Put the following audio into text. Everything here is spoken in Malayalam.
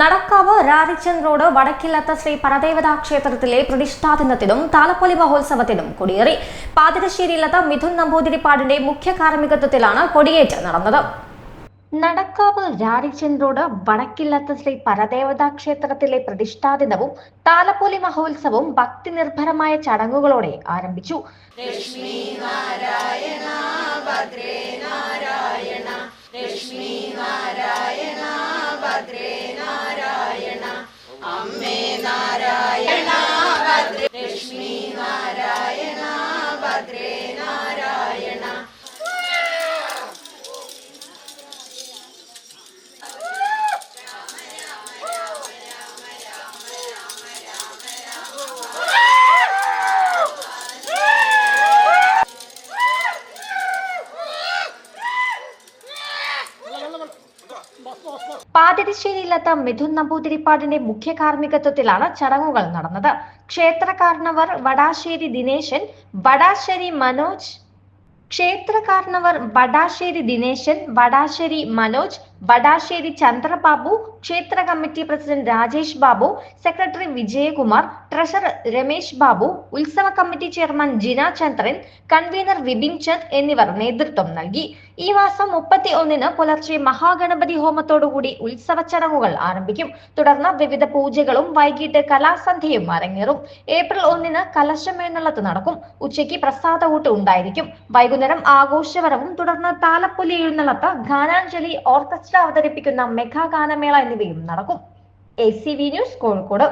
നടക്കാവ് രാരിച്ചൻ റോഡ് വടക്കില്ലത്ത് ശ്രീ പരദേവതാ ക്ഷേത്രത്തിലെ പ്രതിഷ്ഠാദിനത്തിനും താലപ്പൊലി മഹോത്സവത്തിനും കൊടിയേറി. പാതിരശ്ശേരിയില്ലത്ത് മിഥുൻ നമ്പൂതിരിപ്പാടിന്റെ മുഖ്യ കാർമ്മികത്വത്തിലാണ് കൊടിയേറ്റ് നടന്നത്. നടക്കാവ് രാരിച്ചൻ റോഡ് വടക്കില്ലത്ത് ശ്രീ പരദേവതാ ക്ഷേത്രത്തിലെ പ്രതിഷ്ഠാദിനവും താലപ്പൊലി മഹോത്സവവും ഭക്തി നിർഭരമായ ചടങ്ങുകളോടെ ആരംഭിച്ചു. ലക്ഷ്മി നാരായണ ഭദ്രേ നാരായണ ലക്ഷ്മി നാരായണ ഭദ്രേ നാരായണ അമ്മേ നാരായണ ഭദ്രേ ലക്ഷ്മി നാരായണ ഭദ്രേ നാരായണ. പാതിരശ്ശേരിയില്ലത്ത് മിഥുൻ നമ്പൂതിരിപ്പാടിന്റെ മുഖ്യ കാർമ്മികത്വത്തിലാണ് ചടങ്ങുകൾ നടന്നത്. ക്ഷേത്ര കാർണവർ വടാശ്ശേരി ദിനേശൻ, വടാശ്ശേരി മനോജ്, വടാശ്ശേരി ചന്ദ്രബാബു, ക്ഷേത്ര committee president Rajesh Babu, secretary Vijayakumar, treasurer Ramesh Babu, ഉത്സവ കമ്മിറ്റി ചെയർമാൻ ജിന ചന്ദ്രൻ, കൺവീനർ വിപിൻ ചന്ദ് എന്നിവർ നേതൃത്വം നൽകി. ഈ മാസം 31-ന് പുലർച്ചെ മഹാഗണപതി ഹോമത്തോടുകൂടി ഉത്സവ ചടങ്ങുകൾ ആരംഭിക്കും. തുടർന്ന് വിവിധ പൂജകളും വൈകിട്ട് കലാസന്ധ്യയും അരങ്ങേറും. ഏപ്രിൽ 1-ന് കലശമെഴുന്നള്ളത്ത് നടക്കും. ഉച്ചയ്ക്ക് പ്രസാദകൂട്ട് ഉണ്ടായിരിക്കും. വൈകുന്നേരം ആഘോഷവരവും തുടർന്ന് താലപ്പൊലി എഴുന്നള്ളത്ത്, ഗാനാഞ്ജലി, ഓർക്കസ്ട്ര അവതരിപ്പിക്കുന്ന മെഗാ ഗാനമേള എന്നിവയും നടക്കും. ACV news, Kozhikode.